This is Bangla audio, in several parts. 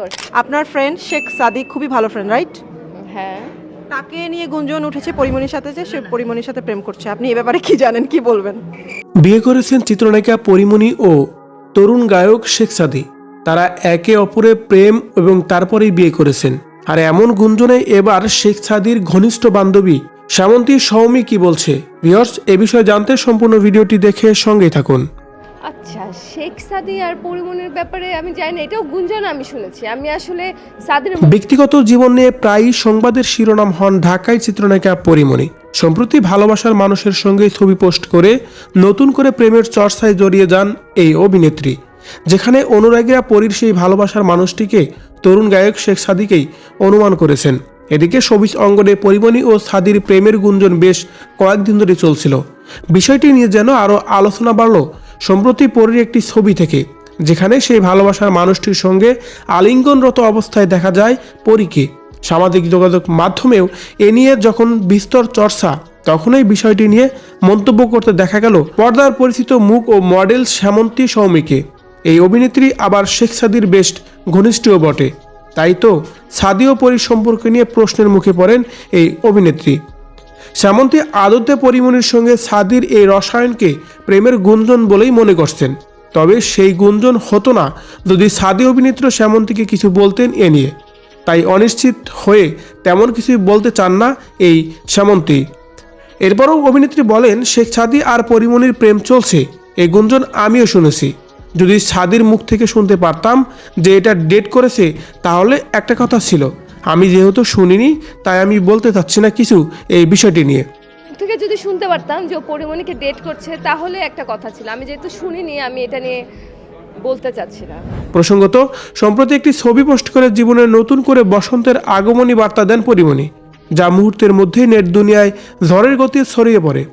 করছি। আপনার ফ্রেন্ড শেখ সাদিক খুবই ভালো ফ্রেন্ড, রাইট? হ্যাঁ, তাকে নিয়ে গুঞ্জন উঠেছে পরিমণির সাথে যে সে পরিমণির সাথে প্রেম করছে। আপনি এ ব্যাপারে কি জানেন, কি বলবেন? বিয়ে করেছেন চিত্রনায়িকা পরিমণি ও তরুণ গায়ক শেখ সাদী। তারা একে অপরের প্রেম এবং তারপরেই বিয়ে করেছেন। আর এমন গুঞ্জনে এবার শেখ সাদীর ঘনিষ্ঠ বান্ধবী শ্যামন্তী সৌমি কি বলছে, ভিউয়ার্স এ বিষয়ে জানতে সম্পূর্ণ ভিডিওটি দেখে সঙ্গেই থাকুন। আচ্ছা, শেখ সাদী আর পরিমণির ব্যাপারে আমি জানি না, এটাও গুঞ্জন আমি শুনেছি। আমি আসলে সাদীর ব্যক্তিগত জীবন নিয়ে প্রায়ই সংবাদের শিরোনাম হন ঢাকায় চিত্রনায়িকা পরিমণি। সম্প্রতি ভালোবাসার মানুষের সঙ্গে ছবি পোস্ট করে নতুন করে প্রেমের চর্চায় জড়িয়ে যান এই অভিনেত্রী, যেখানে অনুরাগীরা পরীর সেই ভালোবাসার মানুষটিকে তরুণ গায়ক শেখ সাদীকেই অনুমান করেছেন। এদিকে শোবিজ অঙ্গনে পরিমণি ও সাদীর প্রেমের গুঞ্জন বেশ কয়েকদিন ধরে চলছিল। বিষয়টি নিয়ে যেন আরও আলোচনা বাড়ল সম্প্রতি পরীর একটি ছবি থেকে, যেখানে সেই ভালোবাসার মানুষটির সঙ্গে আলিঙ্গনরত অবস্থায় দেখা যায় পরীকে। সামাজিক যোগাযোগ মাধ্যমেও এ নিয়ে যখন বিস্তর চর্চা, তখনই বিষয়টি নিয়ে মন্তব্য করতে দেখা গেল পর্দার পরিচিত মুখ ও মডেল শ্যামন্তী সৌমিকে। এই অভিনেত্রী আবার শেখ সাদীর বেশ ঘনিষ্ঠও বটে। তাই তো সাদী ও পরীর সম্পর্ক নিয়ে প্রশ্নের মুখে পড়েন এই অভিনেত্রী। শ্যামন্তী আদতে পরিমণির সঙ্গে সাদীর এই রসায়নকে প্রেমের গুঞ্জন বলেই মনে করছেন। তবে সেই গুঞ্জন হতো না যদি সাদী অভিনেত্রী শ্যামন্তীকে কিছু বলতেন এ নিয়ে। তাই অনিশ্চিত হয়ে তেমন কিছুই বলতে চান না এই শ্যামন্তী। এরপরও অভিনেত্রী বলেন, শেখ সাদী আর পরিমণির প্রেম চলছে, এই গুঞ্জন আমিও শুনেছি। যদি সাদীর মুখ থেকে শুনতে পারতাম যে এটা ডেট করেছে তাহলে একটা কথা ছিল, আমি যেহেতু শুনিনি তাই আমি বলতে চাচ্ছি না কিছু এই বিষয়টি নিয়ে। থেকে যদি শুনতে পারতাম যে ও পরিমণিকে ডেট করছে তাহলে একটা কথা ছিল, আমি যেহেতু শুনিনি আমি এটা নিয়ে বলতে চাচ্ছি না। প্রসঙ্গত, সম্প্রতি একটি ছবি পোস্ট করে জীবনে নতুন করে বসন্তের আগমনী বার্তা দেন পরিমণি, যা মুহূর্তের মধ্যেই নেট দুনিয়ায় ঝড়ের গতি ছড়িয়ে পড়ে।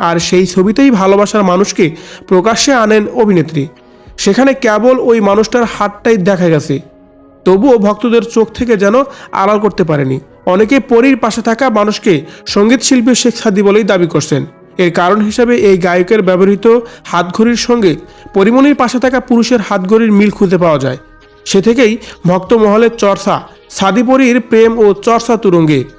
আর সেই ছবিতেই ভালোবাসার মানুষকে প্রকাশ্যে আনেন অভিনেত্রী। সেখানে কেবল ওই মানুষটার হাতটাই দেখা গেছে, তবুও ভক্তদের চোখ থেকে যেন আড়াল করতে পারেনি। অনেকে পরীর পাশে থাকা মানুষকে সঙ্গীত শিল্পী শেখ সাদী বলেই দাবি করছেন। এর কারণ হিসাবে এই গায়কের ব্যবহৃত হাতঘড়ির সঙ্গে পরিমণির পাশে থাকা পুরুষের হাতঘড়ির মিল খুঁজে পাওয়া যায়। সে থেকেই ভক্ত মহলের চর্চা সাদী পরীর প্রেম ও চর্চা তুরঙ্গে।